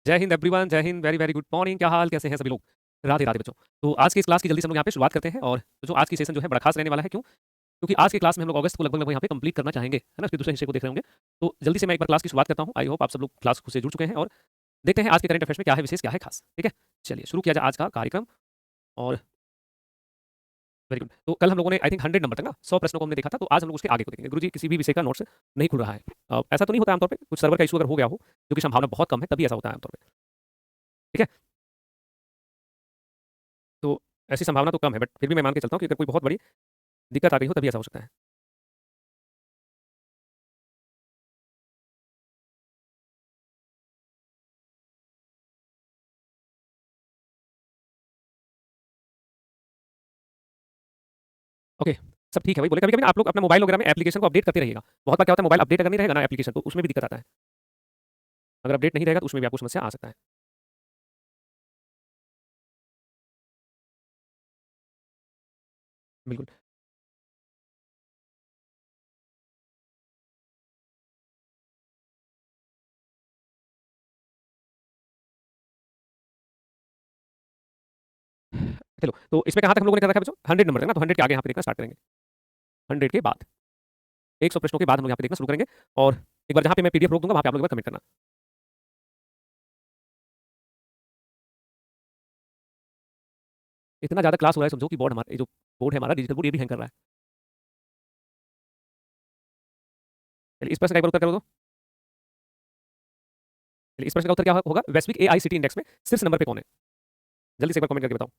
जय हिंद एवरीवन, जय Hind, very very good morning. क्या हाल, कैसे हैं सभी लोग? राधे राधे बच्चों। तो आज की इस क्लास की जल्दी से हम लोग यहाँ पे शुरुआत करते हैं। और जो आज की सेशन जो है बड़ा खास रहने वाला है। क्यों? क्योंकि आज की क्लास में हम लोग अगस्त को लगभग लगभग यहाँ पे कंप्लीट करना चाहेंगे, है ना? उसके दूसरे हिस्से को देख रहे होंगे। तो जल्दी से मैं एक बार क्लास की शुरुआत करता हूँ। आई होप आप सब लोग क्लास से जुड़ चुके हैं और देखते हैं आज के करंट अफेयर्स में क्या है विशेष, क्या है खास। ठीक है, चलिए शुरू किया जाए आज का कार्यक्रम। और वेरी गुड। तो कल हम लोगों ने आई थिंक 100 नंबर तक ना 100 प्रश्नों को हमने देखा था। तो आज हम लोग उसके आगे को देखेंगे। गुरुजी किसी भी विषय का नोट्स नहीं खुल रहा है। ऐसा तो नहीं होता आमतौर पे, कुछ सर्वर का इशू अगर हो गया हो, क्योंकि संभावना बहुत कम है, तभी ऐसा होता है आमतौर पे। ठीक है, तो ऐसी संभावना तो कम है, बट फिर भी मैं मान के चलता हूँ कि अगर कोई बहुत बड़ी दिक्कत आ गई हो तभी ऐसा हो सकता है। ओके, सब ठीक है। वही बोले कभी-कभी ना आप लोग अपना मोबाइल वगैरह में एप्लीकेशन को अपडेट करते रहिएगा। बहुत बार क्या होता है, मोबाइल अपडेट अगर नहीं रहेगा ना एप्लीकेशन, तो उसमें भी दिक्कत आता है। अगर अपडेट नहीं रहेगा तो उसमें भी आपको समस्या आ सकता है। बिल्कुल। चलो, तो इसमें कहाँ तक हम लोगों ने कर रखा है बच्चों? 100 नंबर तक ना, तो 100 के आगे यहाँ पे देखना स्टार्ट करेंगे। 100 के बाद 100 प्रश्नों के बाद हम लोग यहाँ पे देखना शुरू करेंगे। और एक बार जहाँ पे मैं पीडीएफ रोक दूंगा वहाँ पे आप लोग एक बार कमेंट करना। इतना ज़्यादा क्लास हो रहा है, समझो कि बोर्ड हमारा, ये जो बोर्ड है हमारा डिजिटल बोर्ड, ये भी हैंग कर रहा है। चलिए इस प्रश्न का एक बार उत्तर करो तो। चलिए इस प्रश्न का उत्तर क्या होगा? वैश्विक एआईसीटी इंडेक्स में शीर्ष नंबर पे कौन है? जल्दी से एक बार कमेंट करके बताओ।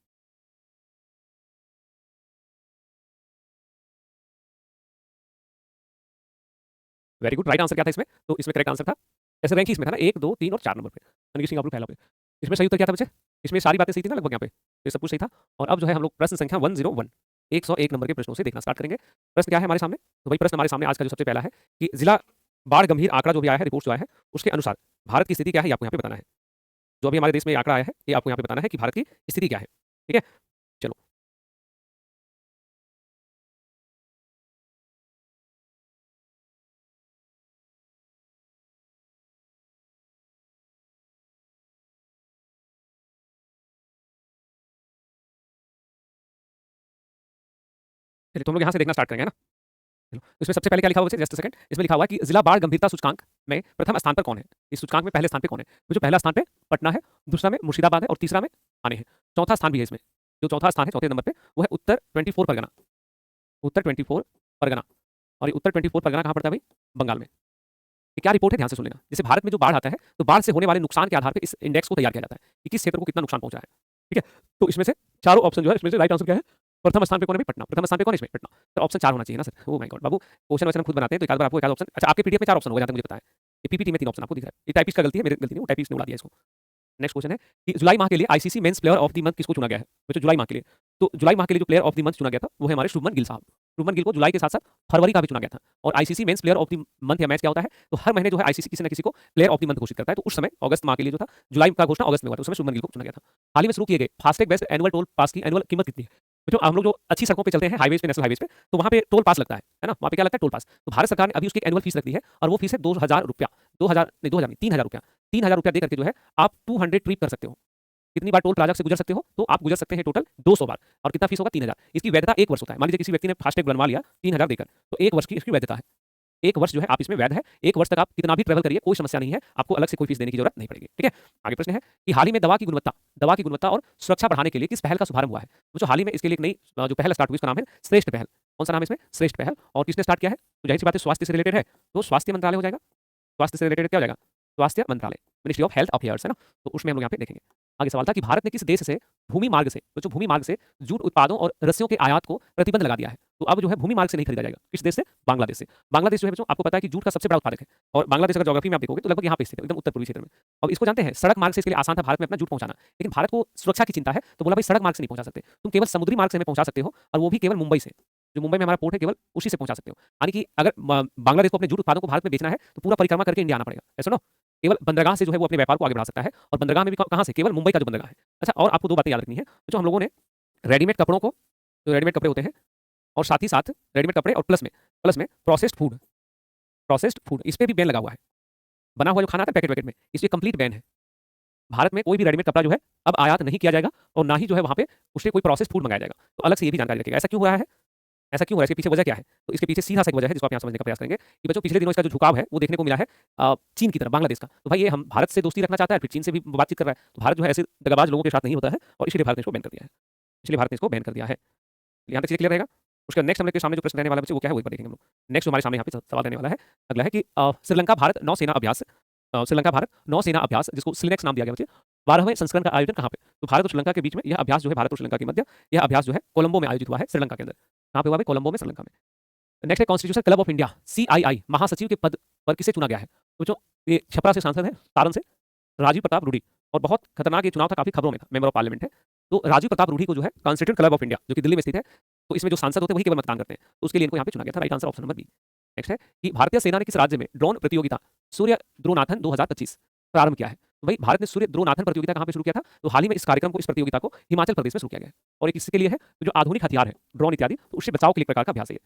वेरी गुड, राइट आंसर क्या था इसमें? तो इसमें करेक्ट आंसर था, ऐसे रैंक ही इसमें था ना, 1, 2, 3 और 4 नंबर पे, यानी कि सिंगापुर पहला पे। इसमें सही उत्तर क्या था बच्चे? इसमें सारी बातें सही थी ना लगभग यहाँ पे, ये सब कुछ सही था। और अब जो है हम लोग प्रश्न संख्या 101, 101 नंबर के प्रश्नों से देखना स्टार्ट करेंगे। प्रश्न क्या है हमारे सामने? तो वही प्रश्न हमारे सामने आज का जो सबसे पहला है कि जिला बाढ़ गंभीर आंकड़ा जो भी आया है, रिपोर्ट जो आया है, उसके अनुसार भारत की स्थिति क्या है, ये आपको यहाँ पे बताना है। जो अभी हमारे देश में ये आंकड़ा आया है, ये आपको यहाँ पे बताना है कि भारत की स्थिति क्या है। ठीक है, चलो। चलिए तो हम लोग यहाँ से देखना स्टार्ट करेंगे, है ना? चलो, इसमें सबसे पहले क्या लिखा हुआ है? जस्ट सेकंड, इसमें लिखा हुआ है कि जिला बाढ़ गंभीरता सूचकांक में प्रथम स्थान पर कौन है? इस सूचकांक में पहले स्थान पे कौन है? तो जो पहला स्थान पे पटना है, दूसरा में मुर्शिदाबाद है और तीसरा में आने है। चौथा स्थान भी है इसमें। जो चौथा स्थान है चौथे नंबर पे, वो है उत्तर 24 परगना। उत्तर 24 परगना। और ये उत्तर 24 परगना कहाँ पड़ता है भाई? बंगाल में। ये क्या रिपोर्ट है, ध्यान से सुन लेना। जैसे भारत में जो बाढ़ आता है, तो बाढ़ से होने वाले नुकसान के आधार पर इस इंडेक्स को तैयार किया जाता है कि किस क्षेत्र को कितना नुकसान पहुंचा है। ठीक है, तो इसमें से चारों ऑप्शन जो है, इसमें से राइट आंसर क्या है? प्रथम स्थान पे कौन है भाई? पटना। प्रथम स्थान पे कौन है इसमें? पटना। सर ऑप्शन 4 होना चाहिए ना sir? Oh my God Babu, question वैसे हम खुद बनाते हैं तो एक आध बार आपको एक आध ऑप्शन, अच्छा आपके पीडीएफ में 4 ऑप्शन होगा जहाँ तक मुझे पता है। ये पीपीटी में 3 ऑप्शन आपको दिख रहा है। ये टाइपिस्ट का गलती है, मेरी गलती नहीं, वो टाइपिस्ट ने उड़ा दिया इसको। नेक्स्ट क्वेश्चन है कि जुलाई माह के लिए ICC men's player of the month किसको चुना गया है? बच्चों जुलाई माह के लिए, तो जुलाई माह के लिए जो प्लेयर ऑफ द मंथ चुना गया था वो है हमारे शुभमन गिल साहब। शुभमन गिल को जुलाई के साथ साथ फरवरी का भी चुना गया था। और ICC men's player of the month या मैच क्या होता है? तो हर महीने जो है आईसीसी किसी न किसी को प्लेयर ऑफ द मंथ घोषित करता है। तो उस समय अगस्त माह के लिए जो था, जुलाई का घोषणा अगस्त में हुआ था, उस समय शुभमन गिल को चुना गया था। हाल ही में शुरू किए गए फास्टैग बेस्ड एनुअल टोल पास की एनुअल कीमत कितनी है? तो हम लोग जो अच्छी सड़कों पे चलते हैं, हाईवेज पे, नेशनल हाईवेज पे, तो वहाँ पे टोल पास लगता है ना? वहाँ पे क्या लगता है? टोल पास। तो भारत सरकार ने अभी उसकी एक एनुअल फीस रख दी है और वो फीस है 2000 रुपया। 2000 नहीं, 2000 नहीं, 3000 रुपया। 3000 रुपया दे करके जो है आप 200 ट्रिप कर सकते हो। कितनी बार टोल प्लाजा से गुजर सकते हो? तो आप गुजर सकते हैं टोटल 200 बार। और कितना फीस होगा? 3000। इसकी वैधता 1 वर्ष होता है। मान लीजिए किसी व्यक्ति ने फास्टैग बनवा लिया 3000 देकर, तो 1 वर्ष की इसकी वैधता है। 1 वर्ष जो है आप इसमें वैध है। 1 वर्ष तक आप कितना भी ट्रैवल करिए, कोई समस्या नहीं है। आपको अलग से कोई फीस देने की जरूरत नहीं पड़ेगी। ठीक है, आगे प्रश्न है कि हाल ही में दवा की गुणवत्ता और सुरक्षा बढ़ाने के लिए किस पहल का शुभारंभ हुआ है? तो जो हाल ही में इसके लिए एक नई जो पहल स्टार्ट हुई, उसका नाम है श्रेष्ठ पहल। कौन सा नाम है इसमें? श्रेष्ठ पहल। और किसने स्टार्ट किया है? तो जाहिर सी बात है स्वास्थ्य से रिलेटेड है, तो स्वास्थ्य मंत्रालय हो जाएगा। स्वास्थ्य से रिलेटेड क्या हो जाएगा? स्वास्थ्य मंत्रालय, मिनिस्ट्री ऑफ हेल्थ अफेयर्स, है ना? तो उसमें हम लोग यहाँ पे देखेंगे। आगे सवाल था कि भारत ने किस देश से भूमि मार्ग से, तो जो भूमि मार्ग से जूट उत्पादों और रस्सियों के आयात को प्रतिबंध लगा दिया है? तो अब जो है भूमि मार्ग से नहीं खरीदा जाएगा। किस देश से? बांग्लादेश से। बांग्लादेश जो है बच्चों, आपको पता है कि जूट का सबसे बड़ा उत्पादक है। और बांग्लादेश अगर ज्योग्राफी में आप देखोगे तो लगभग यहाँ पे स्थित है, एकदम उत्तर पूर्वी क्षेत्र में। अब इसको जानते हैं, सड़क मार्ग से इसके लिए आसान था भारत में अपना जूट पहुंचाना, लेकिन भारत को सुरक्षा की चिंता है, तो बोला भाई सड़क मार्ग से नहीं पहुंचा सकते, तुम केवल समुद्री मार्ग से हमें पहुंचा सकते हो, और वो भी केवल मुंबई से। जो मुंबई में हमारा पोर्ट है, केवल उसी से पहुंचा सकते हो। यानी कि अगर बांग्लादेश को अपने जूट उत्पादों को भारत में बेचना है, तो पूरा परिक्रमा करके इंडिया आना पड़ेगा, ऐसा ना? केवल बंदरगाह से जो है वो अपने व्यापार को आगे बढ़ा सकता है। और बंदरगाह में भी कहाँ से? केवल मुंबई का जो बंदरगाह है। अच्छा, और आपको 2 बातें याद रखनी है। जो हम लोगों ने रेडीमेड कपड़ों को, जो रेडीमेड कपड़े होते हैं, और साथ ही साथ रेडीमेड कपड़े और प्लस में प्रोसेस्ड फूड इस पे भी बैन लगा हुआ है। बना हुआ जो खाना आता है पैकेट वैकेट में, इस पे कंप्लीट बैन है। भारत में कोई भी रेडीमेड कपड़ा जो है अब आयात नहीं किया जाएगा और ना ही जो है वहाँ पे उससे कोई प्रोसेस फूड मंगाया जाएगा। तो अलग से ये भी जानकारी रखिएगा। ऐसा क्यों हो रहा है? ऐसा क्यों हो रहा है? इसके पीछे वजह क्या है? तो इसके पीछे सीधा सा एक वजह है जिसको आप यहाँ समझने का प्रयास करेंगे कि बच्चों पिछले दिनों इसका जो झुकाव है वो देखने को मिला है चीन की तरफ, बांग्लादेश का। तो भाई ये हम भारत से दोस्ती रखना चाहता है, फिर चीन से भी बातचीत कर रहा है। तो भारत जो है ऐसे दगाबाज लोगों के साथ नहीं होता है और इसलिए भारत ने इसको बैन कर दिया है। इसलिए भारत ने इसको बैन कर दिया है। यहाँ तक चीज़ें क्लियर रहेगा? उसका नेक्स्ट हमारे सामने जो प्रश्न रहने वाला है बच्चे वो क्या है वो एक बार देखेंगे हम लोग। नेक्स्ट हमारे सामने यहाँ पे सवाल रहने वाला है अगला है कि श्रीलंका भारत नौसेना अभ्यास श्रीलंका भारत नौसेना अभ्यास जिसको स्लिनेक्स नाम दिया गया बच्चे 12वें संस्करण का आयोजन कहाँ पे? तो भारत और श्रीलंका के बीच में यह अभ्यास जो है भारत और श्रीलंका के मध्य यह अभ्यास जो है कोलंबो में आयोजित हुआ है श्रीलंका के अंदर। कहाँ पे हुआ है? कोलंबो में, श्रीलंका में। नेक्स्ट है constitution club of India CII महासचिव के पद पर किसे चुना गया है? तो जो ये छपरा से सांसद है, सारण से राजीव प्रताप रूडी, और बहुत खतरनाक ये चुनाव था, काफी खबरों में था, मेंबर ऑफ पार्लियामेंट है। तो राजीव प्रताप रूडी को जो है कॉन्स्टिट्यूशन क्लब ऑफ इंडिया जो कि दिल्ली में स्थित है, तो इसमें जो सांसद होते हैं वही केवल मतदान करते हैं, तो उसके लिए इनको यहाँ पे चुना गया था। Right answer option number B. Next है कि भारतीय सेना ने किस राज्य में ड्रोन प्रतियोगिता सूर्य द्रोणाथन 2025 प्रारंभ किया है? तो भाई भारत ने सूर्य द्रोणाथन प्रतियोगिता कहाँ पे शुरू किया था? तो हाल ही में इस कार्यक्रम को, इस प्रतियोगिता को हिमाचल प्रदेश में शुरू किया गया है। और ये किसके लिए है? तो जो आधुनिक हथियार है ड्रोन इत्यादि, तो उससे बचाव के लिए प्रकार का अभ्यास है।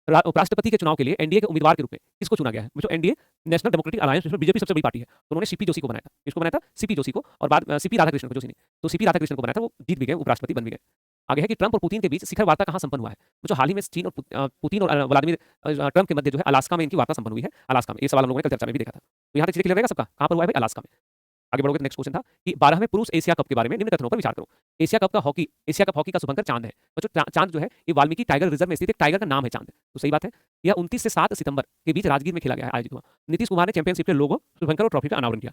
उपराष्ट्रपति के चुनाव के लिए एनडीए के उम्मीदवार के रूप में किसको चुना गया है? जो एनडीए नेशनल डेमोक्रेटिक अलायंस जिसमें बीजेपी सबसे बड़ी पार्टी है, तो उन्होंने सीपी जोशी को बनाया था। किसको बनाया था? सीपी जोशी को, और बाद सीपी राधाकृष्णन को, जोशी ने, तो सीपी राधाकृष्णन को बनाया था, वो जीत भी गए, उपराष्ट्रपति बन भी गए। आगे है कि ट्रंप और पुतिन के बीच शिखर वार्ता कहाँ संपन्न हुआ है? जो हाल ही में चीन और पुतिन और व्लादिमीर ट्रंप के मध्य जो है अलास्का में इनकी वार्ता संपन्न हुई है, अलास्का में। ये सवाल हम लोगों ने कल चर्चा में भी देखा था। तो यहाँ तक चीजें क्लियर रहेगा सबका? कहाँ पर हुआ है भाई? अलास्का में। आगे बढ़ोगे तो नेक्स्ट क्वेश्चन था कि 12वें पुरुष एशिया कप के बारे में निम्न कथनों पर विचार करो। एशिया कप हॉकी का शुभंकर चांद है। तो चांद जो है ये वाल्मीकि टाइगर रिजर्व में स्थित एक टाइगर का नाम है, चांद। तो सही बात है। यह 29 से 7 सितंबर के बीच राजगीर में खेला गया है, आयोजित हुआ। नीतीश कुमार ने चैंपियनशिप के लोगो, शुभंकर और ट्रॉफी का अनावरण किया।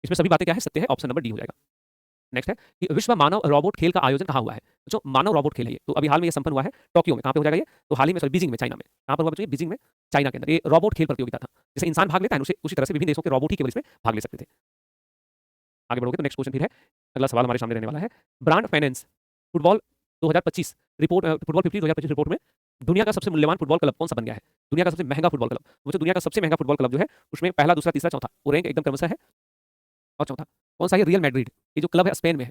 इसमें सभी बातें क्या है? सत्य है। ऑप्शन नंबर डी हो जाएगा। नेक्स्ट है कि विश्व मानव रोबोट खेल का आयोजन कहाँ हुआ है? जो मानव रोबोट खेल है ये, तो अभी हाल में ये संपन्न हुआ है टोक्यो में। कहाँ पे हो जाएगा ये? तो हाल ही में, सॉरी, बीजिंग में, चाइना में। कहाँ पर हुआ बच्चों? बीजिंग में, चाइना के अंदर। ये रोबोट खेल प्रतियोगिता था, जैसे इंसान भाग लेता है उसी तरह से विभिन्न देशों के रोबोट ही केवल इसमें भाग ले सकते थे। आगे बढ़ोगे तो नेक्स्ट क्वेश्चन फिर है, अगला सवाल हमारे सामने रहने वाला है, brand finance football 2025 report, football 50 2025 report में दुनिया का सबसे मूल्यवान फुटबॉल क्लब कौन सा बन गया है? दुनिया का सबसे महंगा फुटबॉल क्लब, वो जो दुनिया का सबसे महंगा फुटबॉल क्लब जो है उसमें पहला, दूसरा, तीसरा, चौथा वो रैंक एकदम क्रमशः है। और चौथा कौन सा है? Real Madrid. ये जो क्लब है स्पेन में है,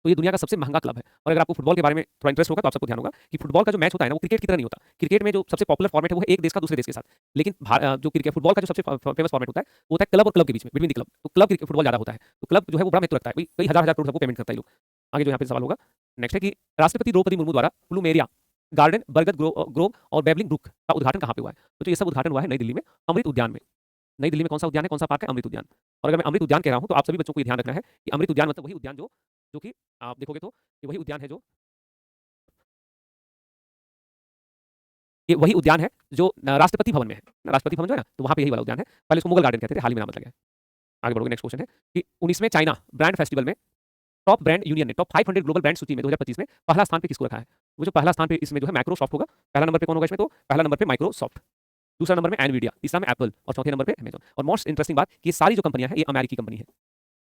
तो ये दुनिया का सबसे महंगा क्लब है। और अगर आपको फुटबॉल के बारे में थोड़ा इंटरेस्ट होगा तो आप सबको ध्यान होगा कि फुटबॉल का जो मैच होता है ना, वो क्रिकेट की तरह नहीं होता। क्रिकेट में जो सबसे पॉपुलर फॉर्मेट है वो है एक देश का दूसरे देश के साथ, लेकिन जो क्रिकेट फुटबॉल का जो सबसे फेमस फॉर्मेट होता है वो होता है क्लब और क्लब के बीच में, बिटवीन द क्लब। तो क्लब क्रिकेट फुटबॉल ज्यादा होता है, तो क्लब जो है वो बड़ा महत्व रखता है, भाई कई हजार हजार करोड़ सबको पेमेंट करता है लोग। आगे जो यहाँ पे सवाल होगा नेक्स्ट है कि राष्ट्रपति द्रौपदी मुर्मू द्वारा प्लूमेरिया गार्डन, बरगद ग्रोव और बेबलिंग ब्रुक का उद्घाटन कहाँ पे हुआ है? तो ये सब उद्घाटन हुआ है नई दिल्ली में, अमृत उद्यान में। नई दिल्ली में कौन सा उद्यान है, कौन सा पार्क है? अमृत उद्यान। और अगर मैं अमृत उद्यान कह रहा हूँ तो आप सभी बच्चों को ध्यान रखना है कि अमृत उद्यान मतलब वही उद्यान जो कि आप देखोगे तो ये वही उद्यान है जो राष्ट्रपति भवन में है। राष्ट्रपति भवन जो है ना, तो वहाँ पे यही वाला उद्यान है। पहले इसको मुगल गार्डन कहते थे, हाल ही में नाम बदल गया है। आगे बढ़ोगे नेक्स्ट क्वेश्चन है कि 19वें चाइना ब्रांड फेस्टिवल में टॉप ब्रांड यूनियन ने टॉप 500 ग्लोबल ब्रांड सूची में 2025 में पहला स्थान पे किसको रखा है? वो जो पहला स्थान पे इसमें जो है माइक्रोसॉफ्ट होगा। पहला नंबर पे कौन होगा इसमें? तो पहला नंबर पे माइक्रोसॉफ्ट, दूसरा नंबर में एनवीडिया, तीसरा में एप्पल और चौथे नंबर पे अमेजन। और मोस्ट इंटरेस्टिंग बात कि ये सारी जो कंपनियां हैं ये अमेरिकी कंपनी है।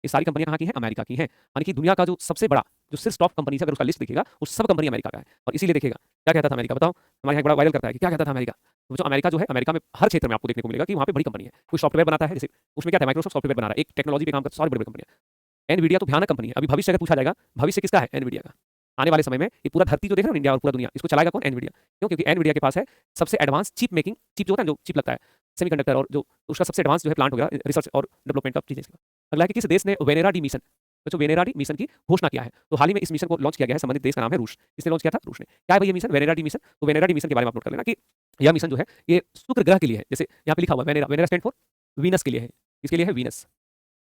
ये सारी कंपनियां कहाँ की हैं? अमेरिका की हैं। यानी कि दुनिया का जो सबसे बड़ा जो सिर्फ टॉप कंपनी है, अगर उसका लिस्ट देखिएगा वो सब कंपनी अमेरिका का है। और इसीलिए देखिएगा क्या कहता था अमेरिका, बताओ, हमारे यहाँ बड़ा वायरल करता है कि क्या कहता था अमेरिका। तो जो अमेरिका जो है, अमेरिका में हर क्षेत्र में आपको देखने को मिलेगा कि वहाँ पे बड़ी कंपनी है, कोई सॉफ्टवेयर बनाता है, जैसे उसमें क्या था, माइक्रोसॉफ्ट सॉफ्टवेयर बना रहा है, एक टेक्नोलॉजी पे काम करता है, सारी बड़ी बड़ी कंपनियां। एनवीडिया तो भयानक कंपनी है। अभी भविष्य अगर पूछा जाएगा भविष्य किसका है? एनवीडिया का। आने वाले समय में ये पूरा धरती जो देख रहे हो इंडिया और पूरा दुनिया, इसको चलाएगा कौन? एनवीडिया। क्यों? क्योंकि एनवीडिया के पास है सबसे एडवांस चिप मेकिंग, चिप जो होता है, जो चिप लगता है सेमीकंडक्टर, और जो उसका सबसे एडवांस जो है प्लांट हो गया रिसर्च और डेवलपमेंट का चीजें। अगला है कि किस देश ने वेनेरा डी मिशन, तो वेनेरा डी मिशन की घोषणा किया है? तो हाल ही में इस मिशन को लॉन्च किया गया है, संबंधित देश का नाम है रूस। किसने लॉन्च किया था? रूस ने। क्या है भाई ये मिशन, वेनेरा डी मिशन? तो वेनेरा डी मिशन के बारे में आप नोट कर लेना कि यह मिशन जो है ये शुक्र ग्रह के लिए है। जैसे यहाँ पे लिखा हुआ Venera, Venera stand for Venus के लिए है। किसके लिए है? वीनस,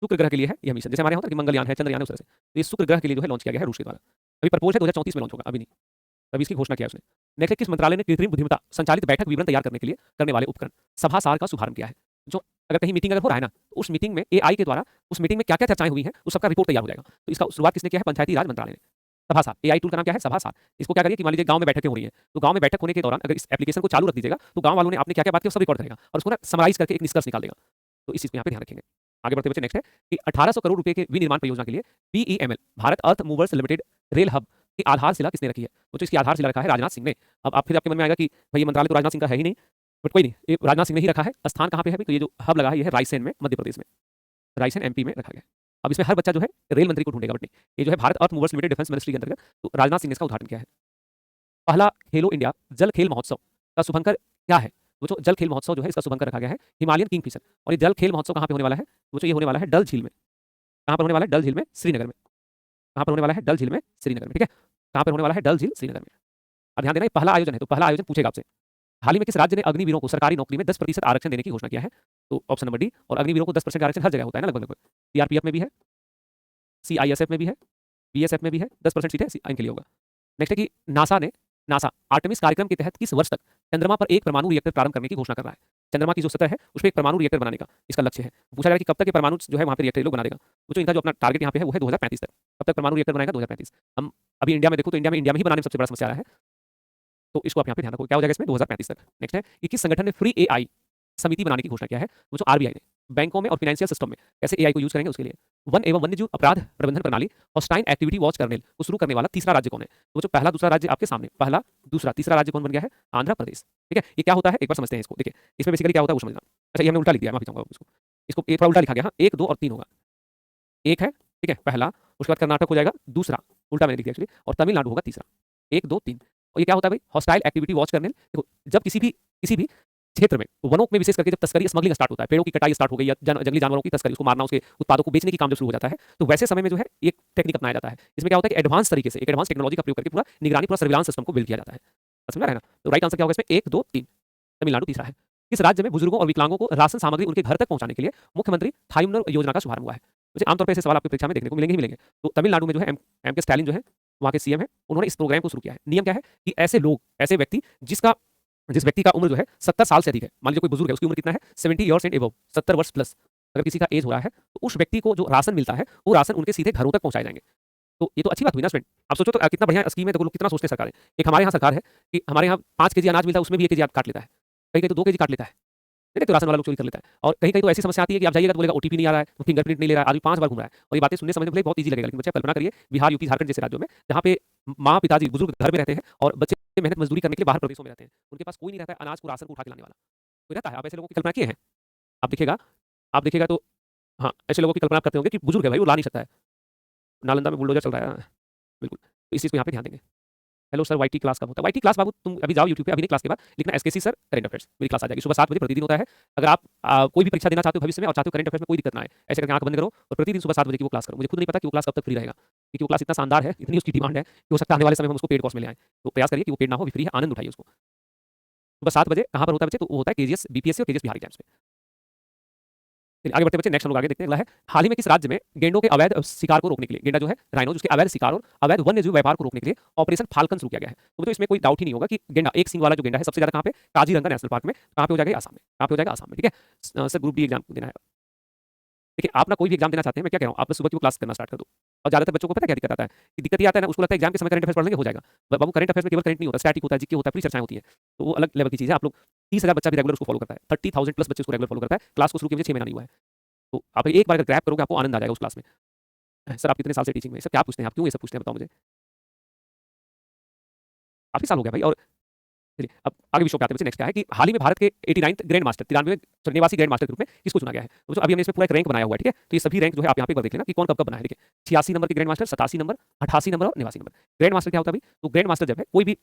शुक्र ग्रह के लिए है यह मिशन। जैसे हमारे यहाँ होता है कि मंगलयान है, चंद्रयान है, उस तरह से। तो ये शुक्र ग्रह के लिए जो है लॉन्च किया गया है रूस के द्वारा। अभी प्रपोज है 2034 में लॉन्च होगा, अभी नहीं, अभी इसकी घोषणा किया उसने। नेक्स्ट, किस मंत्रालय ने कृत्रिम बुद्धिमत्ता संचालित बैठक विवरण तैयार करने के लिए करने वाले उपकरण सभासार का शुभारंभ किया है? जो अगर कहीं मीटिंग अगर हो रहा है ना, तो उस मीटिंग में एआई के द्वारा उस मीटिंग में क्या क्या चर्चाएं हुई हैं उस सबका रिपोर्ट तैयार हो जाएगा। तो इसका शुरुआत किसने किया है? पंचायती राज मंत्रालय ने। सभासार, एआई टूल का नाम क्या है? सभासार। इसको क्या करिए कि मान लीजिए गांव में बैठकें हो रही हैं, तो गांव में बैठक होने के दौरान अगर इस एप्लीकेशन को चालू रख दीजिएगा तो गांव वालों ने आपने क्या क्या बात की सब रिकॉर्ड करेगा और उसको ना समराइज करके एक निष्कर्ष निकाल देगा। तो इस चीज को यहाँ पे ध्यान रखेंगे। आगे बढ़ते बच्चे नेक्स्ट है कि 1800 करोड़ रुपए के विनिर्माण परियोजना के लिए बीईएमएल भारत अर्थ मूवर्स लिमिटेड रेल हब की आधारशिला किसने रखी है? तो इसकी आधारशिला रखा है राजनाथ सिंह ने। अब आप फिर आपके मन में आएगा कि भाई ये मंत्रालय तो राजनाथ सिंह का है ही नहीं, बट कोई नहीं, ये राजनाथ सिंह ने ही रखा है। स्थान कहाँ पे है? तो ये जो हब लगा है ये है रायसेन में, मध्य प्रदेश में, रायसेन एमपी में रखा गया। अब इसमें हर बच्चा जो है रेल मंत्री को ढूंढेगा, बट नहीं, ये जो है भारत अर्थ मूवर्स लिमिटेड डिफेंस मिनिस्ट्री के अंतर्गत, तो राजनाथ सिंह ने इसका उद्घाटन किया है। पहला खेलो इंडिया जल खेल महोत्सव का शुभंकर क्या है? वो जो जल खेल महोत्सव जो है इसका शुभंकर रखा गया है हिमालयन किंगफिशर। और ये जल खेल महोत्सव कहाँ पे होने वाला है? वो जो ये होने वाला है डल झील में। कहाँ पर होने वाला है? डल झील में, श्रीनगर में। कहाँ पर होने वाला है? डल झील में, श्रीनगर में, ठीक है। कहाँ पर होने वाला है? डल झील, श्रीनगर में। अब ध्यान देना, ये पहला आयोजन है, तो पहला आयोजन पूछेगा आपसे। हाल ही में किस राज्य ने अग्निवीरों को सरकारी नौकरी में 10% आरक्षण देने की घोषणा किया है? तो ऑप्शन नंबर डी। और अग्निवीरों को 10% का आरक्षण हर जगह होता है ना, लगभग लगभग। सीआरपीएफ में भी है, सीआईएसएफ में भी है, बीएसएफ में भी है, 10% सीटें इनके लिए होगा। नेक्स्ट है कि नासा आर्टेमिस कार्यक्रम के तहत किस वर्ष तक चंद्रमा पर एक परमाणु रिएक्टर प्रारंभ करने की घोषणा कर रहा है? चंद्रमा की जो सतह है उस पर एक परमाणु रिएक्टर बनाने का इसका लक्ष्य है। पूछा जाएगा कि कब तक ये परमाणु जो है वहां पे रिएक्टर लोग बना देगा। तो जो इनका जो अपना टारगेट यहाँ पे है वो है 2035 तक। कब तक परमाणु रिएक्टर बनाएगा? 2035। हम अभी इंडिया में देखो तो इंडिया में ही बनाने में सबसे बड़ा समस्या आ रहा है, तो इसको आप यहाँ पे ध्यान रखो, क्या हो जाएगा इसमें? 2035 तक। नेक्स्ट है कि किस संगठन ने फ्री एआई समिति बनाने की घोषणा किया है? वो जो आरबीआई ने। बैंकों में और फाइनेंशियल सिस्टम में कैसे एआई को यूज करेंगे उसके लिए। वन एवं वन्यजीव अपराध प्रबंधन प्रणाली हॉस्टाइन एक्टिविटी वॉच कर्नेल को शुरू करने वाला तीसरा राज्य कौन है? वो जो पहला दूसरा राज्य आपके सामने, पहला दूसरा तीसरा राज्य कौन बन गया है? आंध्र प्रदेश, ठीक है। ये क्या होता है एक बार समझते हैं इसको। देखिए इसमें बेसिकली क्या होता है वो समझना। अच्छा ये हमने उल्टा लिख दिया, माफी चाहूंगा इसको ये थोड़ा उल्टा लिखा गया। हाँ 1 2 और 3 होगा। एक है, ठीक है, पहला, उसके बाद कर्नाटक हो जाएगा दूसरा, उल्टा मैंने लिख दिया एक्चुअली, और तमिलनाडु होगा तीसरा। 1 2 3। और ये क्या होता है भाई? Hostile activity watch kernel. देखो जब किसी भी क्षेत्र में, वनों में विशेष करके जब तस्करी स्मगलिंग स्टार्ट होता है, पेड़ों की कटाई स्टार्ट हो गई या जंगली जानवरों की तस्करी, उसको मारना, उसके उत्पादों को बेचने की काम जब शुरू हो जाता है, तो वैसे समय में जो है एक टेक्निक अपनाया जाता है। इसमें क्या होता है कि एडवांस तरीके से एक एडवांस टेक्नोलॉजी का प्रयोग करके पूरा निगरानी, पूरा सर्विलांस सिस्टम को बिल्ड किया जाता है। समझ में आ रहा है ना? तो राइट आंसर क्या होगा इसमें? 1 2 3, तमिलनाडु तीसरा है। किस राज्य में बुजुर्गों और विकलांगों को राशन सामग्री उनके घर तक पहुंचाने के लिए मुख्यमंत्री थाइमनर योजना का शुभारंभ हुआ है? मुझे आमतौर पर ऐसे सवाल आपकी परीक्षा में देखने को मिलेंगे ही मिलेंगे। तो तमिलनाडु में जो है एम के स्टालिन जो है वहाँ के सीएम है, उन्होंने इस प्रोग्राम को शुरू किया है। नियम क्या है कि ऐसे व्यक्ति जिस व्यक्ति का उम्र जो है 70 साल से अधिक है, मान लीजिए कोई बुजुर्ग है, उसकी उम्र कितना है? 70 ईयर्स एंड एबव, 70 वर्ष प्लस अगर किसी का एज हो रहा है, तो उस व्यक्ति को जो राशन मिलता है वो राशन उनके सीधे घरों तक पहुंचाए जाएंगे। तो ये तो अच्छी बात हुई ना स्टूडेंट। आप सोचो तो कितना बढ़िया स्कीम है, देखो लोग कितना सोचते हैं सरकारें। एक हमारे यहाँ सरकार है कि हमारे यहाँ 5 केजी अनाज मिलता है, उसमें भी 1 केजी काट लेता है, कहीं कहीं तो 2 केजी काट लेता है, नहीं तो राशन वाला लोग चोरी कर लेता है। और कहीं कहीं तो ऐसी समस्या आती है कि आप जाइएगा तो बोलेगा ओटीपी नहीं आ रहा है, फिंगरप्रिंट नहीं ले रहा है, आदमी 5 बार घूम रहा है। और ये बातें सुनने समझने में बहुत ईजी लगेगा, लेकिन बच्चे कल्पना करिए बिहार, यूपी, झारखंड जैसे राज्यों में जहाँ पे माँ पिताजी बुजुर्ग घर में रहते हैं और बच्चे मेहनत मजदूरी करने के लिए बाहर प्रदेशों में रहते हैं, उनके पास कोई नहीं रहता है अनाज को, राशन को उठा के लाने वाला कोई रहता है? आप ऐसे लोगों की कल्पना किए हैं? आप देखिएगा तो हाँ, ऐसे लोगों की कल्पना आप करते होंगे कि बुजुर्ग है भाई, वो ला नहीं सकता है, नालंदा में बुलडोजर चल रहा है। बिल्कुल, तो इस चीज़ को यहाँ पे ध्यान देंगे। हेलो सर, वाईटी क्लास कब होता है? वाईटी क्लास बाबू तुम अभी जाओ यूट्यूब पे, अभी नहीं क्लास के बाद लिखना एसकेसी सर करंट अफेयर्स, मेरी क्लास आ जाएगी। सुबह 7 बजे प्रतिदिन होता है। अगर आप कोई भी परीक्षा देना चाहते हो भविष्य में और चाहते हो करंट अफेयर्स में कोई दिक्कत ना आए, ऐसे करके आंख बंद करो और प्रतिदिन सुबह 7 बजे की वो क्लास करो। मुझे खुद नहीं पता कि वो क्लास कब तक फ्री रहेगा, क्योंकि वो क्लास इतना शानदार है, इतनी उसकी डिमांड है कि हो सकता है आने वाले समय में हम उसको पेड कॉस्ट में ले आएँ। तो प्रयास करिए कि वो पेड ना हो, अभी फ्री है, आनंद उठाइए उसको। सुबह 7 बजे कहाँ पर होता है बच्चे? तो वो होता है केजीएस बीपीएससी और केजीएस बिहार एग्जाम्स में। चलिए आगे बढ़ते बच्चे, नेक्स्ट हम लोग आगे देखते हैं। अगला है हाल ही में किस राज्य में गेंडों के अवैध शिकार को रोकने के लिए, गेंडा जो है राइनो, उसके अवैध शिकार और अवैध वन्यजीव व्यापार को रोकने के लिए ऑपरेशन फाल्कन शुरू किया गया है? तो इसमें कोई डाउट ही नहीं होगा कि गेंडा, एक सिंग वाला जो गेंडा है, सबसे ज्यादा कहाँ पे? काजीरंगा नेशनल पार्क में। कहाँ पे हो जाएगा? आसाम में। कहाँ पे हो जाएगा? आसाम में, ठीक है। सर ग्रुप डी एग्जाम देना है, देखिए आप ना कोई भी एग्जाम देना चाहते हैं, मैं क्या कह रहा हूँ, आप बस सुबह की वो क्लास करना स्टार्ट कर दो। और ज्यादातर बच्चों को पता है क्या दिक्कत आता है कि दिक्कत ये आता है ना, उसको लगता है एग्जाम के समय करंट अफेयर्स पढ़ लेंगे हो जाएगा। बाबू करंट अफेयर्स में केवल करंट नहीं होता, स्टैटिक होता है, जीके होता है, पूरी चर्चाएं होती हैं, तो वो अलग लेवल की चीज़ है। आप लोग 30,000 बच्चा भी रेगुलर उसको फॉलो करता है, 30,000 प्लस बच्चे उसको रेगुलर फॉलो करता है। क्लास को शुरू किए मुझे 6 महीना नहीं हुआ है, तो आप एक बार अगर ग्रैब करोगे आपको आनंद आ जाएगा उस क्लास में। सर आप कितने साल से टीचिंग में? सर क्या पूछते हैं आप, क्यों ये सब पूछते हैं बताओ मुझे? काफी साल हो गया भाई। और चलिए अब आगे विषय पे आते हैं बच्चे। नेक्स्ट क्या है कि हाल ही में भारत के 89th ग्रैंड मास्टर, 93वें निवासी ग्रैंड मास्टर ग्रुप में किसको चुना गया है? तो अभी हमने इसमें पूरा एक रैंक बनाया हुआ है, ठीक है। तो ये सभी रैंक जो है आप यहाँ पे देख लेना कि कौन कब कब बना है। देखिए 86 नंबर के ग्रैंड मास्टर, 87 नंबर, 88 नंबर और 89 नंबर। ग्रैंड मास्टर क्या होता है? तो ग्रैंड मास्टर जब है कोई भी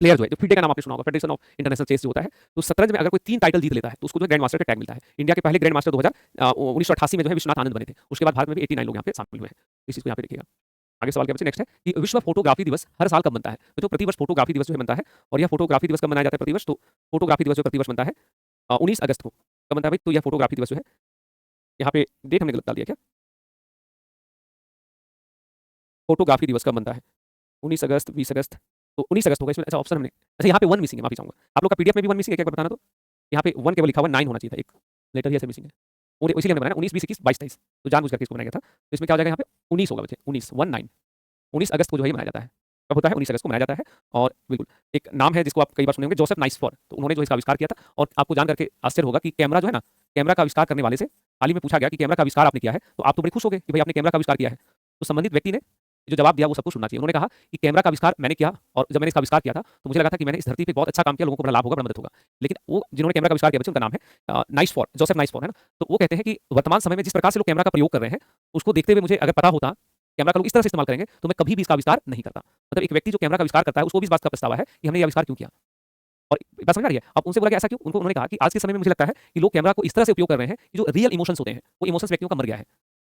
प्लेयर जो है, जो FIDE का नाम आपने सुना होगा, फेडरेशन ऑफ इंटरनेशनल चेस जो होता है, तो शतरंज में अगर कोई 3 टाइटल जीत लेता है तो उसको जो है ग्रैंड मास्टर का टैग मिलता है। इंडिया के पहले ग्रैंड मास्टर 1988 में जो है विश्वनाथ आनंद बने थे। उसके बाद भारत में भी 89 लोग यहाँ पे शामिल हुए हैं। इस चीज़ को यहाँ पे देखिएगा। आगे सवाल क्या बच्चे? नेक्स्ट है कि विश्व फोटोग्राफी दिवस हर साल कब बनता है? तो प्रतिवर्ष फोटोग्राफी दिवस जो है बनता है। और यह फोटोग्राफी दिवस कब मनाया जाता है प्रतिवर्ष? तो फोटोग्राफी दिवस जो प्रतिवर्ष बनता है 19 अगस्त को। कब बनता है भाई? तो यह फोटोग्राफी दिवस जो है, यहाँ पे डेट हमने गलत डाल दिया क्या? फोटोग्राफी दिवस कब बनता है? 19 अगस्त, 20 अगस्त, तो 19 अगस्त होगा इसमें। अच्छा ऑप्शन हमने, अच्छा यहाँ पे 1 मिसिंग है, माफी चाहूंगा। आप लोग का पीडीएफ में भी 1 मिसिंग है क्या, एक बार बताना तो। यहाँ पे 1 केवल लिखा हुआ, 9 होना चाहिए था, एक लेटर ही ऐसे मिसिंग है, और इसीलिए हमने बनाया 19 20 21 22 23, तो जानबूझ करके इसको बनाया गया था। तो इसमें क्या हो जाएगा? यहाँ पे 19 होगा बच्चे, 19 अगस्त को जो है मनाया जाता है। कब होता है? 19 अगस्त को मनाया जाता है। और बिल्कुल एक नाम है जिसको आप कई बार सुने होंगे, जोसेफ नाइसफॉर, तो उन्होंने जो इसका आविष्कार किया था। और आपको जान करके आश्चर्य होगा कि कैमरा जो है ना, कैमरा का आविष्कार करने वाले से हाल ही में पूछा गया कि कैमरा का आविष्कार आपने किया है, तो आप तो बड़े खुश हो गए कि भाई आपने कैमरा का आविष्कार किया है। तो संबंधित व्यक्ति ने जो जवाब दिया वो सबको सुनना चाहिए। उन्होंने कहा कि कैमरा का आविष्कार मैंने किया, और जब मैंने इसका आविष्कार किया था तो मुझे लगा था कि मैंने इस धरती पे बहुत अच्छा काम किया, लोगों को बड़ा लाभ होगा, बड़ा मदद होगा। लेकिन वो जिन्होंने कैमरा का आविष्कार किया बच्चे, उनका नाम है नाइसफॉर, जोसेफ नाइसफॉर, है ना। तो वो कहते हैं कि वर्तमान समय में जिस प्रकार से लोग कैमरा का प्रयोग कर रहे हैं, उसको देखते हुए मुझे अगर पता होता कैमरा का लोग इस तरह से इस्तेमाल करेंगे तो मैं कभी भी इसका आविष्कार नहीं करता। मतलब एक व्यक्ति जो कैमरा का आविष्कार करता है उसको भी इस बात का पछतावा है कि हमने ये आविष्कार क्यों किया। और बात समझ आ रही है? अब उनसे बोला कि ऐसा क्यों? उन्होंने कहा कि आज के समय में मुझे लगता है कि लोग कैमरा को इस तरह से उपयोग कर रहे हैं कि जो रियल इमोशंस होते हैं, वो इमोशंस व्यक्तियों का मर गया है।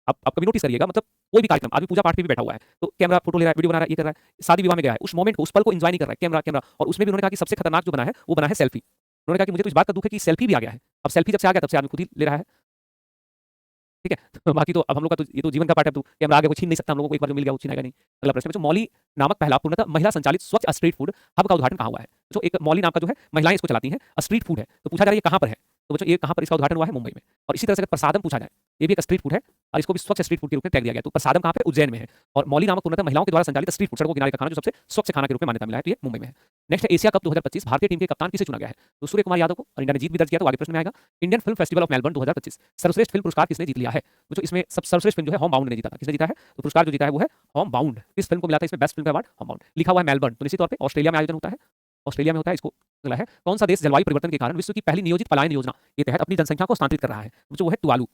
आप कभी नोटिस करिएगा, मतलब कोई भी कार्यक्रम, आदमी पूजा पाठ पे भी बैठा हुआ है, तो कैमरा फोटो ले रहा है, वीडियो बना रहा है, ये कर रहा है, शादी विवाह में गया है, उस मोमेंट को, उस पल को एंजॉय नहीं कर रहा है, कैमरा कैमरा। और उसमें भी उन्होंने कहा कि सबसे खतरनाक जो बना है वो बना है सेल्फी। उन्होंने कहा कि मुझे तो इस बात का दुख है कि सेल्फी भी आ गया है। अब सेल्फी जब से आ गया तब से आदमी खुद ही ले रहा है। ठीक है? तो बाकी तो अब हम लोग का तो ये तो जीवन का पार्ट है, अब तो कैमरा आ गया, कोई छीन नहीं सकता हम लोगों को, एक बार जो मिल गया वो छीनेगा नहीं। अगला प्रश्न है बच्चों, मौली नामक पहला पूर्णतः महिला संचालित स्वच्छ स्ट्रीट फूड हब का उद्घाटन कहाँ हुआ है? जो एक मौली नाम का जो है महिलाएं इसको चलाती हैं, स्ट्रीट फूड है, तो पूछा जा रहा है ये कहाँ पर है? तो बच्चों ये कहाँ पर इसका उद्घाटन हुआ है? मुंबई में। और इसी तरह से अगर प्रसादम पूछा जाए, ये भी एक स्ट्रीट फूड है और इसको भी स्वच्छ स्ट्रीट फूड के रूप में टैग दिया गया है। तो प्रसादम कहाँ पे? उज्जैन में है। और मौली नामक पूर्णतः महिलाओं के द्वारा संचालित स्ट्रीट फूड, सड़कों के किनारे का खाना जो सबसे स्वच्छ खाना के रूप में मान्यता मिला है, तो ये मुंबई में है। नेक्स्ट है एशिया कप 2025 भारतीय टीम के कप्तान किसे चुना गया है? तो सूर्य कुमार यादव को, और इंडिया ने जीत भी दर्ज किया, तो आगे प्रश्न में आएगा Indian film festival of Melbourne 2025 सर्वश्रेष्ठ फिल्म पुरस्कार किसने जीत लिया है? तो जो इसमें सब सर्वश्रेष्ठ फिल्म जो है होम बाउंड ने जीता था। किसने जीता है? तो पुरस्कार जो जीता है वो है होम बाउंड। किस फिल्म को मिला था इसमें बेस्ट फिल्म का अवार्ड? Home bound. लिखा हुआ है मेलबर्न, तो निश्चित तौर पे ऑस्ट्रेलिया में आयोजन होता है, ऑस्ट्रेलिया में होता है। इसको अगला है कौन सा देश जलवायु परिवर्तन के कारण विश्व की पहली नियोजित पलायन योजना के तहत अपनी जनसंख्या को स्थानांतरित कर रहा है? जो वो है तुवालू।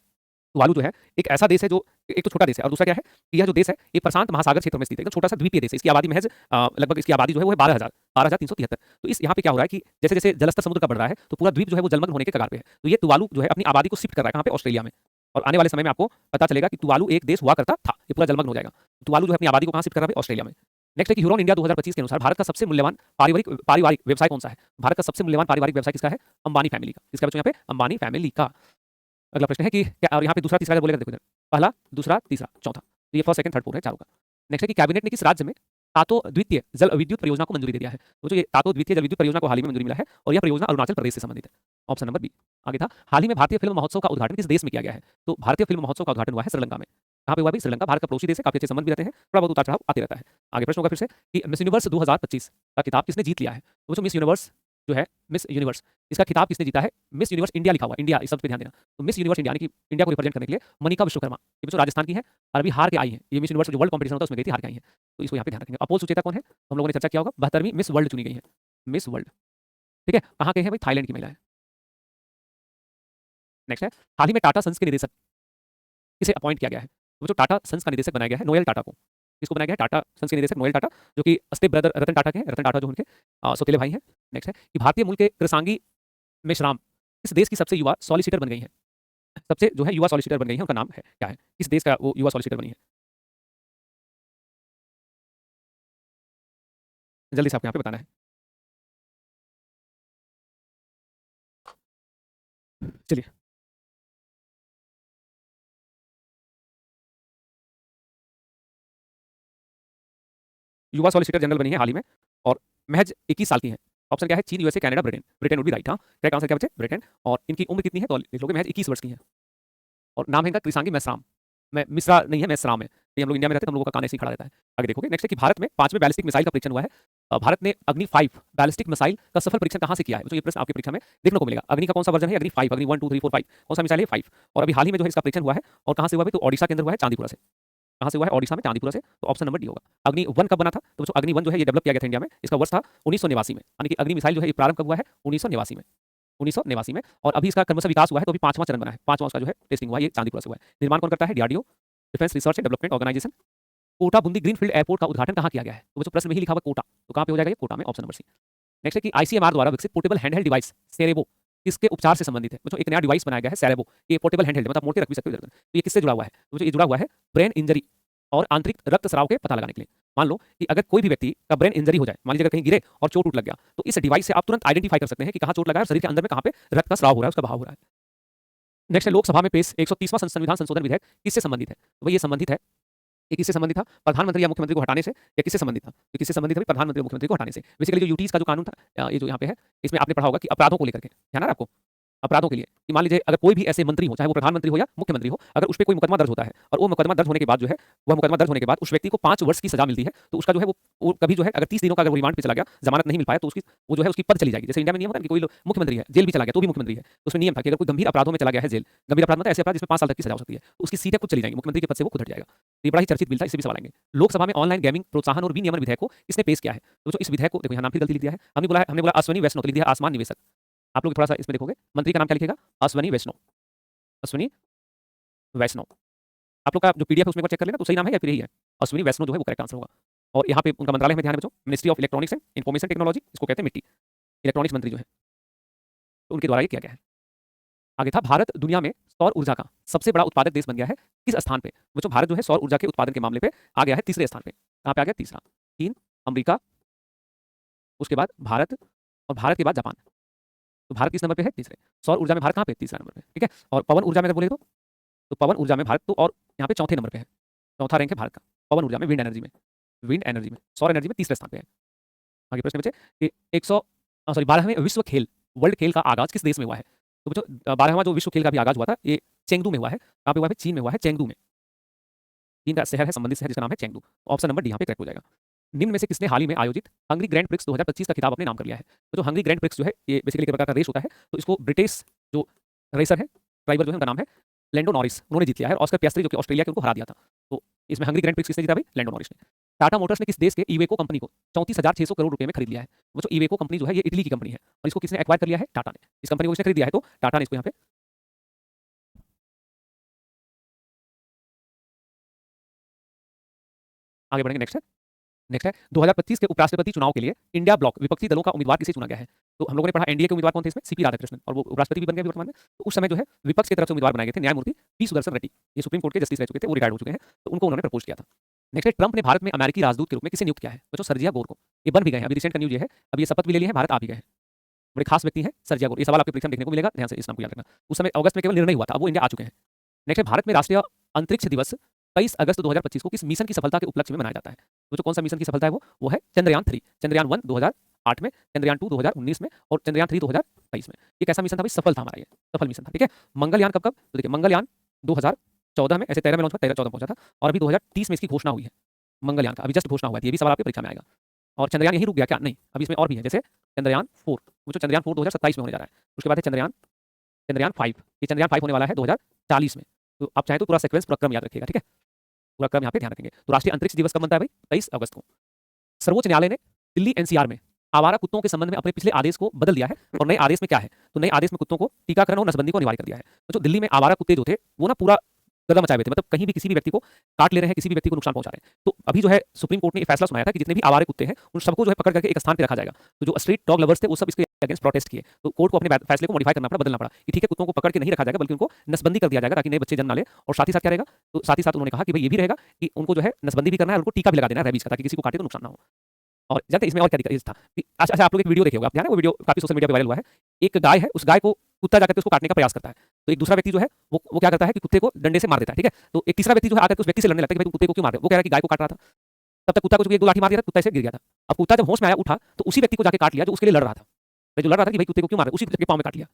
तुवालू जो है एक ऐसा देश है जो एक तो छोटा देश है और दूसरा क्या है कि यह जो देश है ये प्रशांत महासागर क्षेत्र में स्थित है, एकदम छोटा सा द्वीपीय देश है। इसकी आबादी महज लगभग इसकी आबादी जो है वो है 12,373। तो इस यहाँ पे क्या हो रहा है कि जैसे जैसे जलस्तर समुद्र का बढ़ रहा है तो पूरा द्वीप जो है वो जलमग्न होने के कगार पे है। तो ये तुवालू जो है अपनी आबादी को शिफ्ट कर रहा है कहाँ पे? ऑस्ट्रेलिया में। और आने वाले समय में आपको पता चलेगा कि तुवालू एक देश हुआ करता था, ये पूरा जलमग्न हो जाएगा। तुवालू जो है अपनी आबादी को कहाँ शिफ्ट कर रहा है? ऑस्ट्रेलिया में। नेक्स्ट है कि ह्यूरॉन इंडिया 2025 के अनुसार भारत का सबसे मूल्यवान पारिवारिक व्यवसाय कौन सा है? भारत का सबसे मूल्यवान पारिवारिक व्यवसाय किसका है? अंबानी फैमिली का। किसका बच्चों यहाँ पे? अंबानी फैमिली का। अगला प्रश्न है कि क्या, और यहाँ पे दूसरा तीसरा बोलेगा, देखो इधर पहला दूसरा तीसरा चौथा, तो ये फर्स्ट सेकंड थर्ड फोर्थ है चारों का। नेक्स्ट है कि कैबिनेट ने किस राज्य में तातो द्वितीय जल विद्युत परियोजना को मंजूरी दे दिया है? तो जो ये तातो द्वितीय जल विद्युत परियोजना को हाल ही में मंजूरी मिला है और यह परियोजना अरुणाचल प्रदेश से संबंधित है। Option number B. आगे था हाल ही में भारतीय फिल्म महोत्सव का उद्घाटन किस देश में किया गया है? तो भारतीय फिल्म महोत्सव का उद्घाटन हुआ है श्रीलंका में। कहाँ पे हुआ भाई? श्रीलंका। भारत का पड़ोसी देश है, काफी अच्छे संबंध भी रहते हैं, थोड़ा बहुत उतार चढ़ाव आते रहता है। आगे प्रश्न होगा फिर से कि मिस यूनिवर्स 2025 का खिताब किसने जीत लिया है? तो बच्चों मिस यूनिवर्स जो है, मिस यूनिवर्स, इसका खिताब किसने जीता है? मिस यूनिवर्स इंडिया लिखा हुआ है, इंडिया, इस शब्द पे ध्यान देना। तो मिस यूनिवर्स इंडिया यानी कि इंडिया को रिप्रेजेंट करने के लिए मनिका विश्वकर्मा, ये बच्चों राजस्थान की है और अभी हार के आई है। ये मिस यूनिवर्स जो वर्ल्ड कंपटीशन होता है उसमें गई थी, हार के आई है, तो इसको यहाँ पे ध्यान रखेंगे। अपोल सुचेता कौन है? तो हम लोगों ने चर्चा किया होगा, 72वीं मिस वर्ल्ड चुनी गई है, मिस वर्ल्ड। ठीक है, कहाँ के हैं भाई? थाईलैंड की महिला है। नेक्स्ट है हाल ही में टाटा सन्स के निदेशक किसे अपॉइंट किया गया है? तो जो टाटा सन्स का निदेशक बनाया गया है नोएल टाटा को। किसको बनाया गया है? टाटा सन्स के निदेशक नोएल टाटा, जो कि अस्ते ब्रदर रतन टाटा के हैं, रतन टाटा जो उनके सौतेले भाई हैं। नेक्स्ट है कि भारतीय मूल के कृसांगी मेश्राम इस देश की सबसे युवा सॉलिसिटर बन गई है। सबसे जो है युवा सॉलिसिटर बन गई है, उनका नाम है क्या है? किस देश का वो युवा सॉलिसिटर बनी है? जल्दी से आपको यहाँ पे बताना है। चलिए, युवा सॉलिसिटर जनरल बनी है हाल ही में और महज 21 साल की है। ऑप्शन क्या है? चीन, USA, Canada, Britain. Britain would be right. हाँ, करेक्ट आंसर क्या बच्चे? ब्रिटेन। और इनकी उम्र कितनी है तो लिख लोगे, महज 21 वर्ष की है। और नाम है इनका कृसांगी मेसराम। मैं मिश्रा नहीं है, मैसराम है। ये हम लोग इंडिया में रहते हैं तो हम लोगों का कान ऐसे ही खड़ा रहता है। आगे देखोगे नेक्स्ट है कि भारत में 5वें बैलिस्टिक मिसाइल का परीक्षण हुआ है। भारत ने अग्नि 5 बैलिस्टिक मिसाइल का सफल परीक्षण कहाँ से किया है? तो ये प्रश्न आपकी परीक्षा में देखने को मिलेगा। अग्नि का कौन सा वर्जन है? अग्नि 5, अग्नि 1 2 3 4 5, कौन सा मिसाइल है? 5। और अभी हाल ही में जो है इसका परीक्षण हुआ है और कहाँ से हुआ है? तो ओडिशा के अंदर हुआ है, चांदीपुरा से। कहाँ से हुआ है? ओडिशा में, चांदीपुरा से। तो ऑप्शन नंबर डी होगा। अग्नि 1 कब बना था? तो अग्नि 1 जो है ये डेवलप किया गया था इंडिया में, इसका वर्ष था 1989 में, यानी कि अग्नि मिसाइल जो है ये प्रारंभ कब हुआ है? 1989 में, 1989 में। और अभी इसका क्रमशः विकास हुआ है, तो अभी 5वां चरण बना है, 5वां उसका जो है टेस्टिंग हुआ है, ये चांदीपुरा से हुआ है। निर्माण कौन करता है? DRDO, defence research and development organisation. Kota Bundi greenfield airport का उद्घाटन कहाँ किया गया है? तो बच्चों प्रश्न में ही लिखा हुआ कोटा, तो कहाँ पे हो जाएगा ये? कोटा में, ऑप्शन नंबर सी। नेक्स्ट है कि आईसीएमआर द्वारा विकसित पोर्टेबल हैंडहेल्ड डिवाइस सेरेबो किसके उपचार से संबंधित है? बच्चों एक नया डिवाइस बनाया गया है सेरेबो, ये पोर्टेबल हैंडहेल्ड, मतलब मोड़ के रख भी सकते हो इधर उधर। तो ये किससे जुड़ा हुआ है? तो बच्चों ये जुड़ा हुआ है ब्रेन इंजरी और आंतरिक रक्त स्राव के पता लगाने के लिए। मान लो कि अगर कोई भी व्यक्ति का ब्रेन इंजरी हो जाए, मान लीजिए अगर कहीं गिरे और चोट उठ लग गया, तो इस डिवाइस से आप तुरंत आइडेंटिफाई कर सकते हैं कि कहाँ चोट लगा है और शरीर के अंदर में कहाँ पे रक्त का स्राव हो रहा है, उसका बहाव हो रहा है। नेक्स्ट है लोकसभा में पेश 130वां संविधान संशोधन विधेयक किससे संबंधित है? तो ये संबंधित है, ये किससे संबंधित था? प्रधानमंत्री या मुख्यमंत्री को हटाने से, या किससे संबंधित था? ये किससे संबंधित है? प्रधानमंत्री और मुख्यमंत्री को हटाने से। बेसिकली जो यूटीज का जो कानून था, ये जो यहाँ पे है, इसमें आपने पढ़ा होगा कि अपराधों को लेकर के, ध्यान आ रहा है आपको? अपराधों के लिए कि मान लीजिए अगर कोई भी ऐसे मंत्री हो, चाहे वो प्रधानमंत्री हो या मुख्यमंत्री हो, अगर उस पे कोई मुकदमा दर्ज होता है और वो मुकदमा दर्ज होने के बाद जो है, वह मुकदमा दर्ज होने के बाद उस व्यक्ति को 5 वर्ष की सजा मिलती है, तो उसका जो है वो कभी जो है अगर 30 दिनों का अगर वो रिमांड पे चला गया, जमानत नहीं मिल पाया, तो उसकी वो जो है उसकी पद चली जाएगी। जैसे इंडिया में नियम होता है कि कोई मुख्यमंत्री है, जेल भी चला गया तो भी मुख्यमंत्री है, तो उसमें नियम था कि अगर कोई गंभीर अपराधों में चला गया है जेल, गंभीर अपराध मतलब ऐसे अपराध जिसमें 5 साल तक की सजा हो सकती है, तो उसकी सीटें खुद चली जाएंगी, मुख्यमंत्री के पद से वो खुद हट जाएगा। ये बड़ा ही चर्चित बिल था, इससे भी सवाल आएंगे। लोकसभा में ऑनलाइन गेमिंग प्रोत्साहन और विनियमन विधेयक को किसने पेश किया है? तो जो इस विधेयक को देखो, यहाँ नाम फिर गलती लिख दिया है, हमने बोला अश्वनी वैष्णव, तो लिख दिया आसमान निवेशक। आप लोग थोड़ा सा इसमें देखोगे, मंत्री का नाम क्या लिखेगा? अश्वनी वैष्णव, अश्विनी वैष्णव। आप लोग का जो पीडीएफ है उसमें एक बार चेक कर लेना, तो सही नाम है या फिर यही है? अश्विनी वैष्णव जो है वो करेक्ट आंसर होगा। और यहाँ पे उनका मंत्रालय में ध्यान है बच्चों, ministry of electronics and information technology, इसको कहते हैं मिट्टी, इलेक्ट्रॉनिक्स मंत्री जो है, तो उनके द्वारा ये किया गया है। आगे था भारत दुनिया में सौर ऊर्जा का सबसे बड़ा उत्पादक देश बन गया है किस स्थान पे? बच्चों भारत जो है सौर ऊर्जा के उत्पादन के मामले पे आ गया है तीसरे स्थान पे। कहाँ पे आ गया? तीसरा। चीन, अमेरिका, उसके बाद भारत और भारत के बाद जापान। तो भारत किस नंबर पे है? तीसरे। सौर ऊर्जा में भारत कहाँ पे? तीसरा नंबर पे। ठीक है। और पवन ऊर्जा में अगर बोले तो पवन ऊर्जा में भारत तो और यहाँ पे चौथे नंबर पे है। चौथा रैंक है भारत का पवन ऊर्जा में, विंड एनर्जी में। विंड एनर्जी में, सौर एनर्जी में तीसरे स्थान पे है। आगे प्रश्न बचे कि 12वें विश्व खेल, वर्ल्ड खेल का आगाज किस देश में हुआ है? तो बच्चों 12वां जो विश्व खेल का भी आगाज हुआ था ये चेंगडू में हुआ है। कहाँ पे हुआ है? चीन में हुआ है, चेंगडू में। चीन का शहर है, संबंधित शहर जिसका नाम है चेंगडू। ऑप्शन नंबर डी यहाँ पे करेक्ट हो जाएगा। निम्न में से किसने हाल ही में आयोजित हंगरी ग्रैंड प्रिक्स 2025 का खिताब अपने नाम कर लिया है? तो जो हंगरी ग्रैंड प्रिक्स जो है ये बेसिकली एक प्रकार का रेस होता है। तो इसको ब्रिटिश जो रेसर है, ड्राइवर जो है उनका नाम है लैंडो नॉरिस, उन्होंने जीत लिया है। ऑस्कर पियास्त्री जो कि ऑस्ट्रेलिया के, उनको हरा दिया था। तो इसमें हंगरी ग्रैंड प्रिक्स किसने जीता भाई? लैंडो नॉरिस ने। टाटा मोटर्स ने किस देश के इवेको कंपनी को 34,600 करोड़ रुपए में खरीद लिया है? वो जो इवेको कंपनी जो है ये इटली की कंपनी है और इसको किसने एक्वायर कर लिया है? टाटा ने। इस कंपनी को किसने खरीद लिया है? तो टाटा ने इसको यहाँ पे। आगे बढ़ेंगे। नेक्स्ट है 2025 के उपराष्ट्रपति चुनाव के लिए इंडिया ब्लॉक विपक्षी दलों का उम्मीदवार किसे चुना गया है? तो हम लोगों ने पढ़ा एनडीए के उम्मीदवार कौन थे इसमें? सीपी राधाकृष्णन, और वो उपराष्ट्रपति भी बन गए वर्तमान में। तो उस समय जो है विपक्ष की तरफ से उम्मीदवार बनाए गए थे न्यायमूर्ति पी सुदर्शन रेड्डी। ये सुप्रीम कोर्ट के जस्टिस रह चुके थे, वो रिटायर्ड हो चुके हैं, तो उनको उन्होंने प्रपोज किया था। नेक्स्ट है ट्रंप ने भारत में अमेरिकी राजदूत के रूप में किसे नियुक्त किया है? बच्चों सर्जिया गोर को। ये बन भी गए हैं, अभी रिसेंट का न्यूज ये है, अब ये शपथ भी ले ली है, भारत आ भी गए हैं। बड़े खास व्यक्ति हैं सर्जिया गोर। ये सवाल आपके परीक्षा में देखने को मिलेगा, ध्यान से इस नाम को याद रखना। उस समय अगस्त में केवल निर्णय हुआ था, अब वो इंडिया आ चुके हैं। नेक्स्ट है भारत में राष्ट्रीय अंतरिक्ष दिवस 23 अगस्त 2025 को किस मिशन की सफलता के उपलक्ष्य में मनाया जाता है? तो जो कौन सा मिशन की सफलता है वो है चंद्रयान 3। चंद्रयान 1 2008 में, चंद्रयान 2 2019 में और चंद्रयान 3 2023 में। ये कैसा मिशन था भाई? सफल था हमारा, ये सफल मिशन था। ठीक है। मंगलयान कब कब? तो देखिए मंगलयान 2014 में, ऐसे 13 में लॉन्च हुआ, 13-14 पहुंचा था, और अभी 2030 में इसकी घोषणा हुई है। मंगलयान का अभी जस्ट घोषणा हुआ है, ये भी सवाल आपकी परीक्षा में आएगा। और चंद्रयान यही रुक गया क्या? नहीं, अभी इसमें और भी है, जैसे चंद्रयान 4, वो जो चंद्रयान 4 2027 में होने जा रहा है। उसके बाद है चंद्रयान 5, ये चंद्रयान 5 होने वाला है 2040 में। तो आप चाहें तो पूरा सीक्वेंस, पूरा क्रम याद रखिएगा। ठीक है, पूरा क्रम यहाँ पे ध्यान रखेंगे। तो राष्ट्रीय अंतरिक्ष दिवस कब बनता है भाई? 23 अगस्त को। सर्वोच्च न्यायालय ने दिल्ली एनसीआर में आवारा कुत्तों के संबंध में अपने पिछले आदेश को बदल दिया है, और नए आदेश में क्या है? तो नए आदेश में कुत्तों को टीकाकरण और नसबंदी को अनिवार्य कर दिया है। तो जो दिल्ली में आवारा कुत्ते जो थे वो ना पूरा कदम मचाए हुए थे, मतलब कहीं भी किसी भी व्यक्ति को काट ले रहे हैं, किसी भी व्यक्ति को नुकसान पहुंचा रहे हैं। तो अभी जो है सुप्रीम कोर्ट ने ये फैसला सुनाया था कि जितने भी आवारे कुत्ते हैं उन सबको जो है पकड़ करके एक स्थान पे रखा जाएगा। तो जो स्ट्रीट डॉग लवर्स थे वो सब इसके अगेंस्ट प्रोटेस्ट किए, तो कोर्ट को अपने फैसले को मॉडिफाई करना पड़ा, बदलना पड़ा कि ठीक है कुत्तों को पकड़ के नहीं रखा जाएगा, बल्कि उनको नसबंदी कर दिया जाएगा ताकि नए बच्चे जन्म ना ले। और साथ ही साथ क्या रहेगा? तो साथ ही साथ उन्होंने कहा कि भाई ये भी रहेगा कि उनको जो है नसबंदी भी करना है और उनको टीका भी लगा देना है रेबीज का, ताकि किसी को काटे तो नुकसान ना हो। और जानते हैं इसमें और क्या दिक्कत था कि अच्छा आप लोग एक वीडियो देखे होगा, ध्यान है वो वीडियो काफी सोशल मीडिया पे वायरल हुआ है। एक गाय है, उस गाय को कुत्ता जाकर के उसको काटने का प्रयास करता है, तो एक दूसरा व्यक्ति जो है वो क्या करता है कि कुत्ते को डंडे से मार देता है। ठीक है, तो एक तीसरा व्यक्ति जो है आकर के उस व्यक्ति से लड़ने लगता है कि भाई तुम कुत्ते को क्यों मार रहे हो? वो कह रहा है कि गाय को काट रहा था। तब तक कुत्ता को एक दो लाठी मार दिया था, कुत्ता से गिर गया था। अब कुत्ता जब होश में आया, उठा, तो उसी व्यक्ति को जाके काट लिया जो उसके लिए लड़ रहा था। जो लड़ रहा था कि भाई कुत्ते को क्यों मार रहे हो, उसी के पाँव में काट लिया।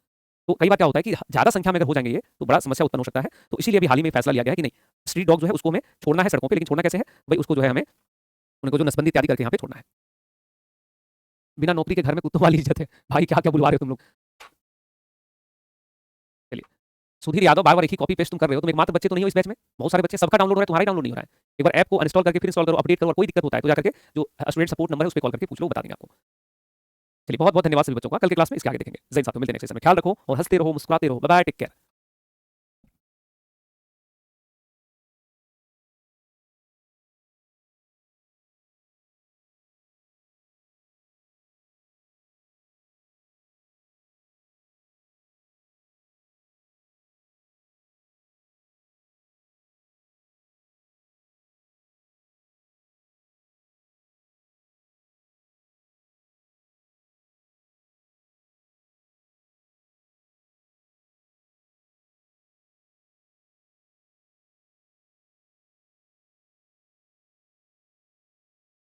तो कई बार क्या होता है कि ज्यादा संख्या में अगर हो जाएंगे ये तो बड़ा समस्या उत्पन्न हो सकता है। तो इसीलिए अभी हाल ही में फैसला लिया गया है कि नहीं, स्ट्रीट डॉग जो है उसको हमें छोड़ना है सड़कों पे, लेकिन छोड़ना कैसे है भाई? उसको जो है हमें उनको जो नसबंदी इत्यादि करके यहाँ पे छोड़ना है। बिना नौकरी के घर में कुत्तों वाली इज्जत है भाई, क्या क्या बुलवा रहे हो तुम लोग। चलिए, सुधीर यादव बार बार एक ही कॉपी पेस्ट तुम कर रहे हो, तुम एकमात्र बच्चे तो नहीं हो इस बैच में, बहुत सारे बच्चे, सबका डाउनलोड हो रहा है, तुम्हारा डाउनलोड नहीं हो रहा है। एक बार ऐप को अनइंस्टॉल करके फिर इंस्टॉल करो, अपडेट करो, और कोई दिक्कत होता है तो जाकर के जो स्टूडेंट सपोर्ट नंबर है उस पर कॉल करके पूछ लो, बता देंगे आपको। चलिए बहुत बहुत धन्यवाद सभी बच्चों का, कल के क्लास में इसके आगे देखेंगे। जय हिंद साथियों, मिलते हैं नेक्स्ट सेशन में। ख्याल रखो और हंसते रहो, मुस्कुराते रहो। Bye bye, take care.